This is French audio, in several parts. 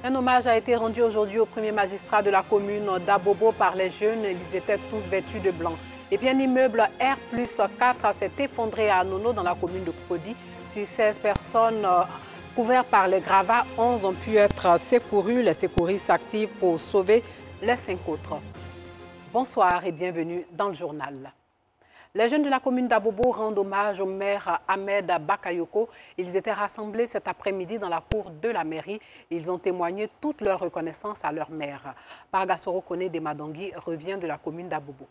Un hommage a été rendu aujourd'hui au premier magistrat de la commune d'Abobo par les jeunes. Ils étaient tous vêtus de blanc. Et puis un immeuble R+4 s'est effondré à Nono dans la commune de Kodi. Sur 16 personnes couvertes par les gravats, 11 ont pu être secourus. Les secouristes s'activent pour sauver les 5 autres. Bonsoir et bienvenue dans le journal. Les jeunes de la commune d'Abobo rendent hommage au maire Ahmed Bakayoko. Ils étaient rassemblés cet après-midi dans la cour de la mairie. Ils ont témoigné toute leur reconnaissance à leur maire. Pargasoro Kone de Madangui revient de la commune d'Abobo.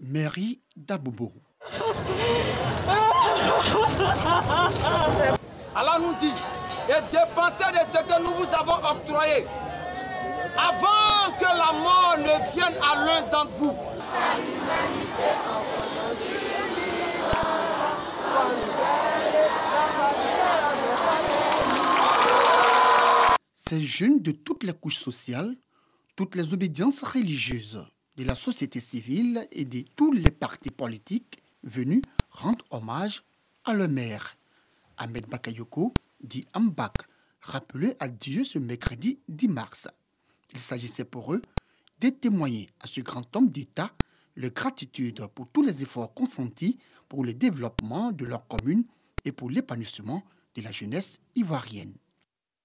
Mairie d'Abobo. Allah nous dit et dépensez de ce que nous vous avons octroyé avant que la mort ne vienne à l'un d'entre vous. Ces jeunes de toutes les couches sociales, toutes les obédiences religieuses, de la société civile et de tous les partis politiques venus rendre hommage à leur maire. Ahmed Bakayoko, dit Ambak, rappelé à Dieu ce mercredi 10 mars. Il s'agissait pour eux de témoigner à ce grand homme d'État leur gratitude pour tous les efforts consentis pour le développement de leur commune et pour l'épanouissement de la jeunesse ivoirienne.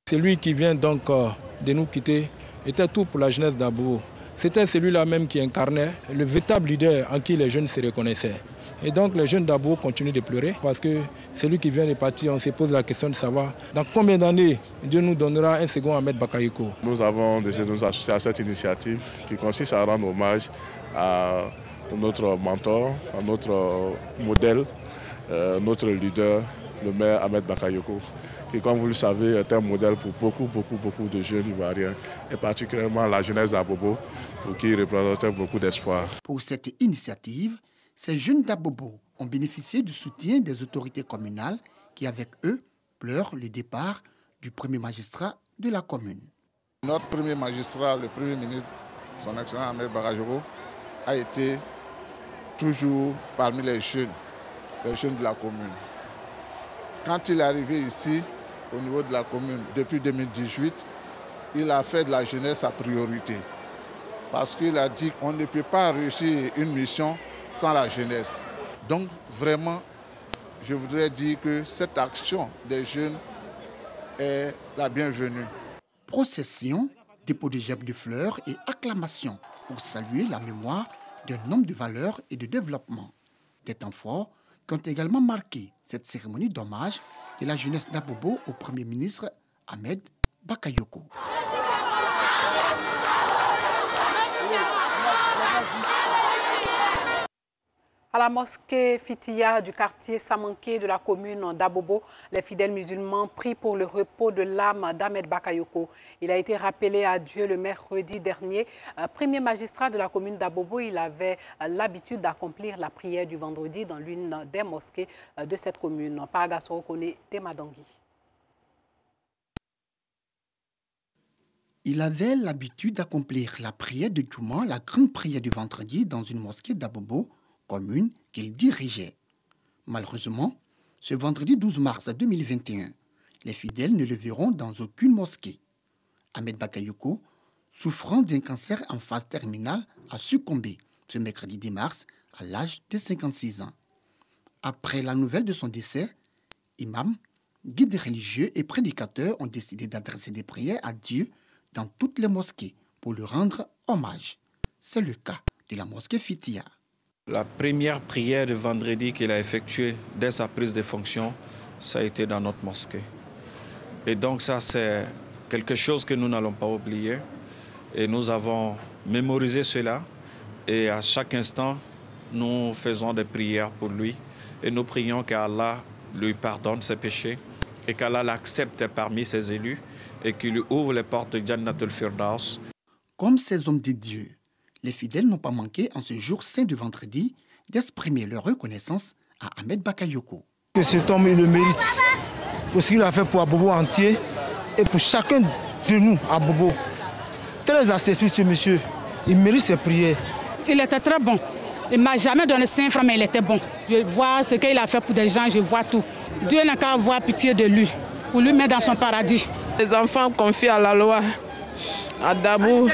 Celui qui vient donc de nous quitter était tout pour la jeunesse d'Abobo. C'était celui-là même qui incarnait le véritable leader en qui les jeunes se reconnaissaient. Et donc les jeunes d'Abobo continuent de pleurer parce que celui qui vient de partir, on se pose la question de savoir dans combien d'années Dieu nous donnera un second Ahmed Bakayoko. Nous avons décidé de nous associer à cette initiative qui consiste à rendre hommage à notre mentor, à notre modèle, notre leader, le maire Ahmed Bakayoko, qui, comme vous le savez, est un modèle pour beaucoup de jeunes ivoiriens, et particulièrement la jeunesse d'Abobo, pour qui il représentait beaucoup d'espoir. Pour cette initiative, ces jeunes d'Abobo ont bénéficié du soutien des autorités communales qui, avec eux, pleurent le départ du premier magistrat de la commune. Notre premier magistrat, le premier ministre, son excellent Ahmed Bakayoko, a été toujours parmi les jeunes de la commune. Quand il est arrivé ici, au niveau de la commune, depuis 2018, il a fait de la jeunesse sa priorité. Parce qu'il a dit qu'on ne peut pas réussir une mission sans la jeunesse. Donc vraiment, je voudrais dire que cette action des jeunes est la bienvenue. Procession, dépôt de gerbes de fleurs et acclamations pour saluer la mémoire d'un homme de valeur et de développement. Des temps forts qui ont également marqué cette cérémonie d'hommage de la jeunesse d'Abobo au Premier ministre Ahmed Bakayoko. À la mosquée Fitiya du quartier Samanké de la commune d'Abobo, les fidèles musulmans prient pour le repos de l'âme d'Ahmed Bakayoko. Il a été rappelé à Dieu le mercredi dernier. Premier magistrat de la commune d'Abobo, il avait l'habitude d'accomplir la prière du vendredi dans l'une des mosquées de cette commune. Pargasoro Kone de Madangui. Il avait l'habitude d'accomplir la prière de Djouma, la grande prière du vendredi, dans une mosquée d'Abobo, commune qu'il dirigeait. Malheureusement, ce vendredi 12 mars 2021, les fidèles ne le verront dans aucune mosquée. Ahmed Bakayoko, souffrant d'un cancer en phase terminale, a succombé ce mercredi 10 mars à l'âge de 56 ans. Après la nouvelle de son décès, imams, guides religieux et prédicateurs ont décidé d'adresser des prières à Dieu dans toutes les mosquées pour lui rendre hommage. C'est le cas de la mosquée Fitiya. La première prière de vendredi qu'il a effectuée dès sa prise de fonction, ça a été dans notre mosquée. Et donc ça, c'est quelque chose que nous n'allons pas oublier. Et nous avons mémorisé cela. Et à chaque instant, nous faisons des prières pour lui. Et nous prions qu'Allah lui pardonne ses péchés et qu'Allah l'accepte parmi ses élus et qu'il lui ouvre les portes de Jannatul Firdaus. Comme ces hommes de Dieu, les fidèles n'ont pas manqué en ce jour saint de vendredi d'exprimer leur reconnaissance à Ahmed Bakayoko. Cet homme, il le mérite pour ce qu'il a fait pour Abobo entier et pour chacun de nous à Abobo. Très accessible ce monsieur, il mérite ses prières. Il était très bon. Il ne m'a jamais donné 5 francs, mais il était bon. Je vois ce qu'il a fait pour des gens, je vois tout. Dieu n'a qu'à avoir pitié de lui, pour lui mettre dans son paradis. Les enfants confiés à la loi, à Dabou.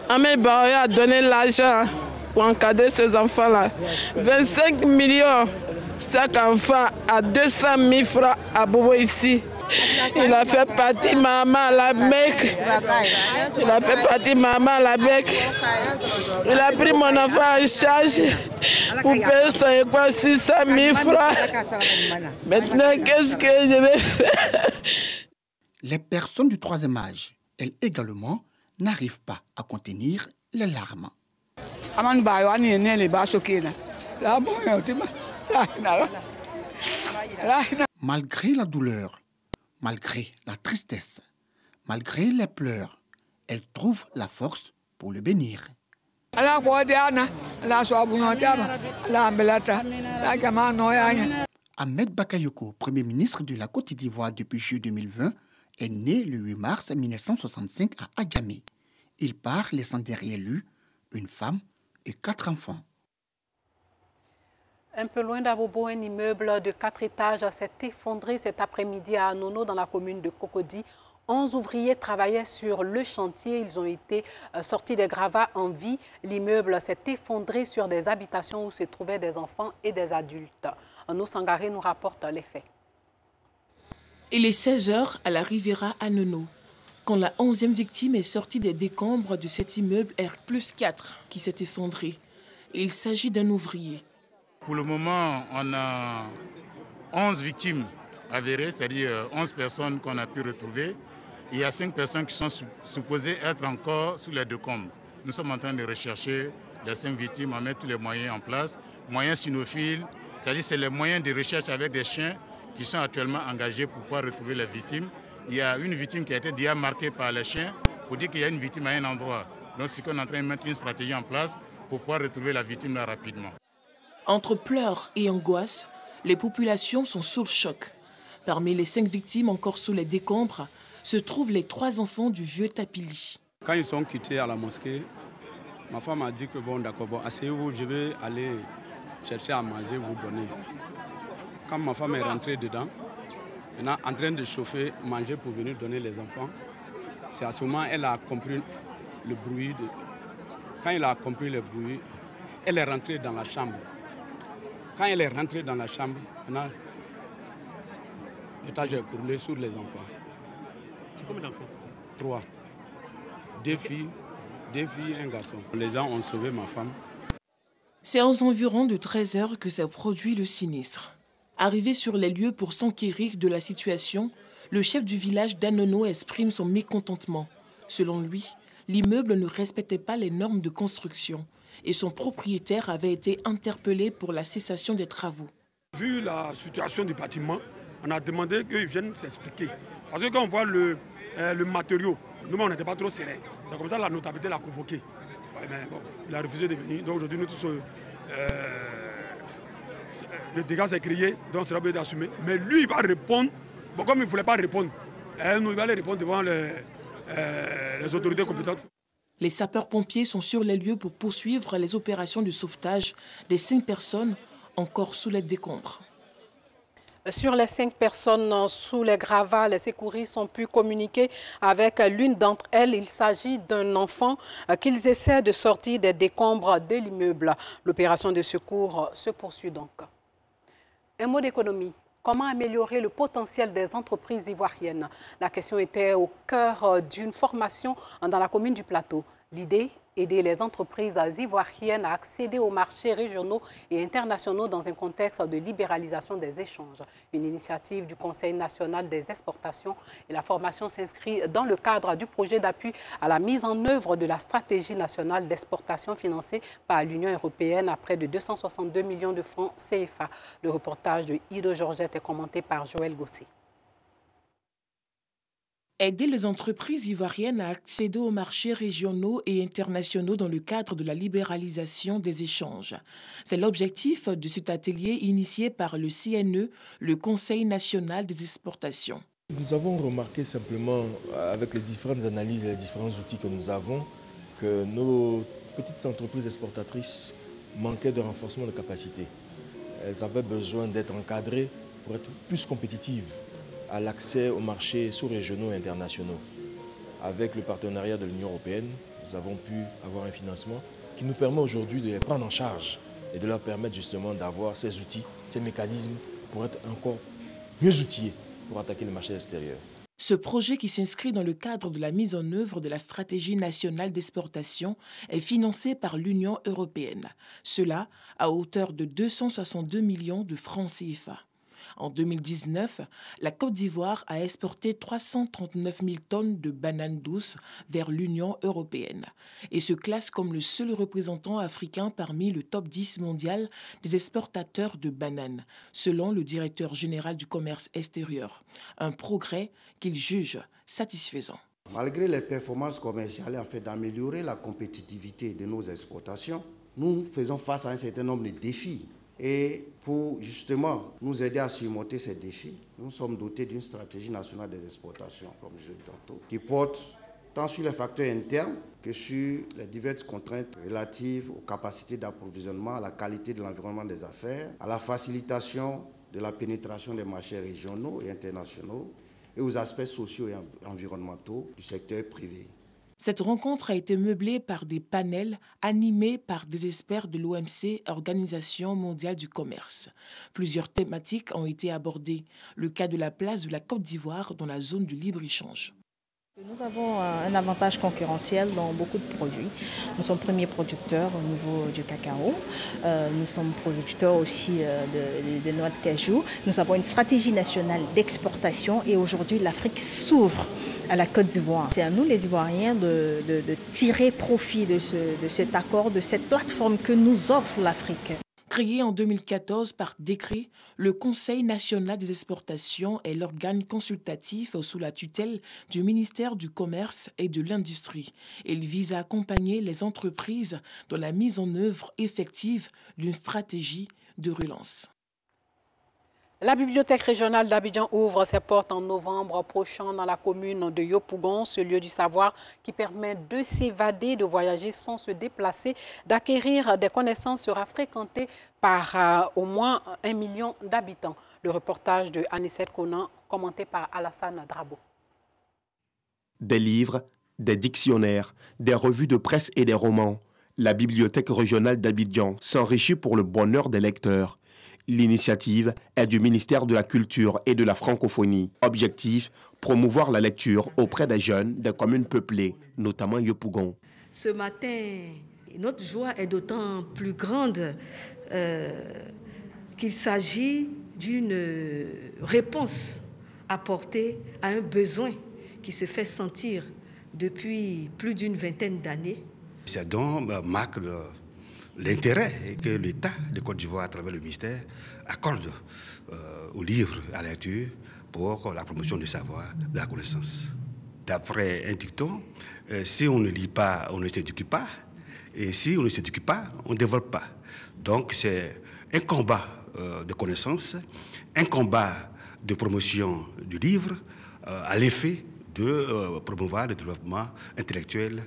Ahmed Baoya a donné l'argent pour encadrer ces enfants-là. 25 millions, chaque enfant a 200 000 francs à Bobo ici. Il a fait partie maman à la Mecque. Il a fait partie maman à la Mecque. Il a pris mon enfant en charge pour payer son école 600 000 francs. Maintenant, qu'est-ce que je vais faire? Les personnes du troisième âge, elles également, n'arrivent pas à contenir les larmes. Malgré la douleur, malgré la tristesse, malgré les pleurs, elle trouve la force pour le bénir. Ahmed Bakayoko, Premier ministre de la Côte d'Ivoire depuis juillet 2020, est né le 8 mars 1965 à Adjamé. Il part laissant derrière lui une femme et 4 enfants. Un peu loin d'Abobo, un immeuble de 4 étages s'est effondré cet après-midi à Anono, dans la commune de Cocody. 11 ouvriers travaillaient sur le chantier. Ils ont été sortis des gravats en vie. L'immeuble s'est effondré sur des habitations où se trouvaient des enfants et des adultes. Ano Sangaré nous rapporte les faits. Il est 16 h à la Riviera Anono, quand la 11e victime est sortie des décombres de cet immeuble R+4 qui s'est effondré. Il s'agit d'un ouvrier. Pour le moment, on a 11 victimes avérées, c'est-à-dire 11 personnes qu'on a pu retrouver. Il y a 5 personnes qui sont supposées être encore sous les décombres. Nous sommes en train de rechercher les 5 victimes, on met tous les moyens en place. Moyens cynophiles, c'est-à-dire c'est les moyens de recherche avec des chiens qui sont actuellement engagés pour pouvoir retrouver les victimes. Il y a une victime qui a été déjà marquée par les chiens pour dire qu'il y a une victime à un endroit. Donc c'est qu'on est en train de mettre une stratégie en place pour pouvoir retrouver la victime là rapidement. Entre pleurs et angoisse, les populations sont sous le choc. Parmi les 5 victimes encore sous les décombres se trouvent les 3 enfants du vieux Tapili. Quand ils sont quittés à la mosquée, ma femme a dit que bon d'accord, bon, asseyez-vous, je vais aller chercher à manger, vous donner. Quand ma femme est rentrée dedans, maintenant en train de chauffer, manger pour venir donner les enfants, c'est à ce moment qu'elle a compris le bruit. Quand elle a compris le bruit, elle est rentrée dans la chambre. Quand elle est rentrée dans la chambre, l'étage est coulé sur les enfants. C'est combien d'enfants? 3. 2 filles, un garçon. Les gens ont sauvé ma femme. C'est aux environs de 13 h que s'est produit le sinistre. Arrivé sur les lieux pour s'enquérir de la situation, le chef du village d'Anono exprime son mécontentement. Selon lui, l'immeuble ne respectait pas les normes de construction et son propriétaire avait été interpellé pour la cessation des travaux. Vu la situation du bâtiment, on a demandé qu'ils viennent s'expliquer. Parce que quand on voit le matériau, nous on n'était pas trop serrés. C'est comme ça que la notabilité l'a convoqué. Ouais, mais bon, il a refusé de venir. Donc aujourd'hui, nous tous, le dégât s'est créé, donc c'est obligé d'assumer. Mais lui, il va répondre. Bon, comme il ne voulait pas répondre, il va aller répondre devant les autorités compétentes. Les sapeurs-pompiers sont sur les lieux pour poursuivre les opérations de sauvetage des 5 personnes encore sous les décombres. Sur les 5 personnes sous les gravats, les secouristes ont pu communiquer avec l'une d'entre elles. Il s'agit d'un enfant qu'ils essaient de sortir des décombres de l'immeuble. L'opération de secours se poursuit donc. Un mot d'économie. Comment améliorer le potentiel des entreprises ivoiriennes? La question était au cœur d'une formation dans la commune du Plateau. L'idée, aider les entreprises ivoiriennes à accéder aux marchés régionaux et internationaux dans un contexte de libéralisation des échanges. Une initiative du Conseil national des exportations et la formation s'inscrit dans le cadre du projet d'appui à la mise en œuvre de la stratégie nationale d'exportation financée par l'Union européenne à près de 262 millions de francs CFA. Le reportage de Ido Georgette est commenté par Joël Gossé. Aider les entreprises ivoiriennes à accéder aux marchés régionaux et internationaux dans le cadre de la libéralisation des échanges. C'est l'objectif de cet atelier initié par le CNE, le Conseil national des exportations. Nous avons remarqué simplement, avec les différentes analyses et les différents outils que nous avons, que nos petites entreprises exportatrices manquaient de renforcement de capacité. Elles avaient besoin d'être encadrées pour être plus compétitives à l'accès aux marchés sous-régionaux et internationaux. Avec le partenariat de l'Union européenne, nous avons pu avoir un financement qui nous permet aujourd'hui de les prendre en charge et de leur permettre justement d'avoir ces outils, ces mécanismes pour être encore mieux outillés pour attaquer le marché extérieur. Ce projet, qui s'inscrit dans le cadre de la mise en œuvre de la stratégie nationale d'exportation, est financé par l'Union européenne. Cela à hauteur de 262 millions de francs CFA. En 2019, la Côte d'Ivoire a exporté 339 000 tonnes de bananes douces vers l'Union européenne et se classe comme le seul représentant africain parmi le top 10 mondial des exportateurs de bananes, selon le directeur général du commerce extérieur. Un progrès qu'il juge satisfaisant. Malgré les performances commerciales en fait d'améliorer la compétitivité de nos exportations, nous faisons face à un certain nombre de défis. Et pour justement nous aider à surmonter ces défis, nous sommes dotés d'une stratégie nationale des exportations, comme je l'ai dit tantôt, qui porte tant sur les facteurs internes que sur les diverses contraintes relatives aux capacités d'approvisionnement, à la qualité de l'environnement des affaires, à la facilitation de la pénétration des marchés régionaux et internationaux et aux aspects sociaux et environnementaux du secteur privé. Cette rencontre a été meublée par des panels animés par des experts de l'OMC, Organisation mondiale du commerce. Plusieurs thématiques ont été abordées. Le cas de la place de la Côte d'Ivoire dans la zone du libre-échange. Nous avons un avantage concurrentiel dans beaucoup de produits. Nous sommes premiers producteurs au niveau du cacao. Nous sommes producteurs aussi de noix de cajou. Nous avons une stratégie nationale d'exportation et aujourd'hui l'Afrique s'ouvre à la Côte d'Ivoire. C'est à nous les Ivoiriens de tirer profit de cet accord, de cette plateforme que nous offre l'Afrique. Créé en 2014 par décret, le Conseil national des exportations est l'organe consultatif sous la tutelle du ministère du Commerce et de l'Industrie. Il vise à accompagner les entreprises dans la mise en œuvre effective d'une stratégie de relance. La bibliothèque régionale d'Abidjan ouvre ses portes en novembre prochain dans la commune de Yopougon, ce lieu du savoir qui permet de s'évader, de voyager sans se déplacer, d'acquérir des connaissances sera fréquenté par au moins 1 million d'habitants. Le reportage de Anicette Conan, commenté par Alassane Drabo. Des livres, des dictionnaires, des revues de presse et des romans. La bibliothèque régionale d'Abidjan s'enrichit pour le bonheur des lecteurs. L'initiative est du ministère de la Culture et de la Francophonie. Objectif, promouvoir la lecture auprès des jeunes des communes peuplées, notamment Yopougon. Ce matin, notre joie est d'autant plus grande qu'il s'agit d'une réponse apportée à un besoin qui se fait sentir depuis plus d'une vingtaine d'années. C'est donc marque l'intérêt que l'État de Côte d'Ivoire, à travers le ministère, accorde aux livres, à la lecture, pour la promotion du savoir, de la connaissance. D'après un dicton, si on ne lit pas, on ne s'éduque pas, et si on ne s'éduque pas, on ne développe pas. Donc c'est un combat de connaissance, un combat de promotion du livre, à l'effet de promouvoir le développement intellectuel,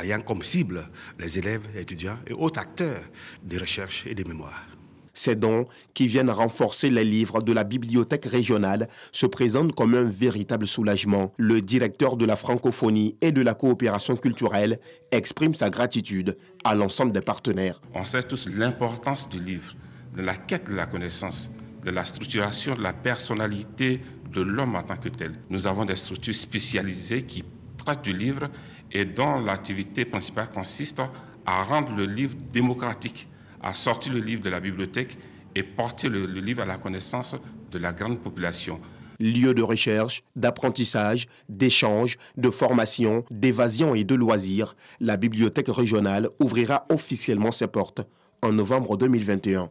ayant comme cible les élèves, étudiants et autres acteurs de recherche et de mémoire. Ces dons, qui viennent renforcer les livres de la bibliothèque régionale, se présentent comme un véritable soulagement. Le directeur de la francophonie et de la coopération culturelle exprime sa gratitude à l'ensemble des partenaires. On sait tous l'importance du livre, de la quête de la connaissance, de la structuration de la personnalité de l'homme en tant que tel. Nous avons des structures spécialisées qui traitent du livre et dont l'activité principale consiste à rendre le livre démocratique, à sortir le livre de la bibliothèque et porter le livre à la connaissance de la grande population. Lieu de recherche, d'apprentissage, d'échange, de formation, d'évasion et de loisirs, la bibliothèque régionale ouvrira officiellement ses portes en novembre 2021.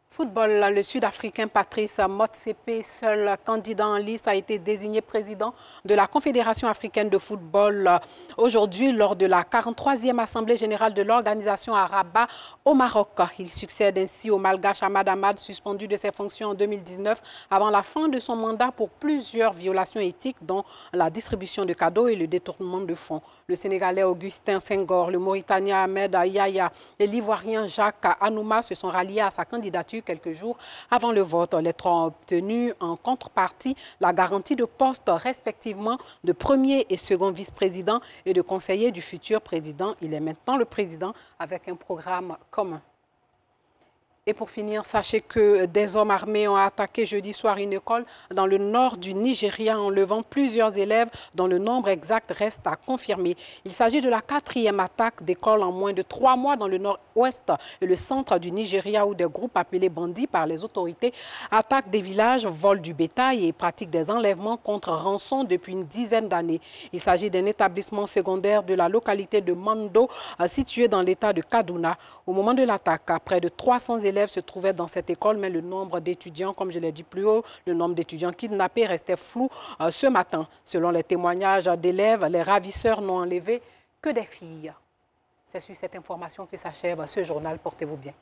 Football, le Sud-Africain Patrice Motsepe, seul candidat en lice, a été désigné président de la Confédération africaine de football aujourd'hui lors de la 43e Assemblée générale de l'organisation à Rabat au Maroc. Il succède ainsi au Malgache Ahmad Ahmad, suspendu de ses fonctions en 2019 avant la fin de son mandat pour plusieurs violations éthiques dont la distribution de cadeaux et le détournement de fonds. Le Sénégalais Augustin Senghor, le Mauritanien Ahmed Yaya et l'Ivoirien Jacques Anouma se sont ralliés à sa candidature quelques jours avant le vote. Les trois ont obtenu en contrepartie la garantie de poste respectivement de premier et second vice-président et de conseiller du futur président. Il est maintenant le président avec un programme commun. Et pour finir, sachez que des hommes armés ont attaqué jeudi soir une école dans le nord du Nigeria, enlevant plusieurs élèves dont le nombre exact reste à confirmer. Il s'agit de la 4e attaque d'école en moins de 3 mois dans le nord-ouest et le centre du Nigeria, où des groupes appelés bandits par les autorités attaquent des villages, volent du bétail et pratiquent des enlèvements contre rançon depuis une dizaine d'années. Il s'agit d'un établissement secondaire de la localité de Mando, situé dans l'état de Kaduna. Au moment de l'attaque, près de 300 élèves se trouvaient dans cette école, mais le nombre d'étudiants, comme je l'ai dit plus haut, le nombre d'étudiants kidnappés restait flou ce matin. Selon les témoignages d'élèves, les ravisseurs n'ont enlevé que des filles. C'est sur cette information que s'achève ce journal. Portez-vous bien.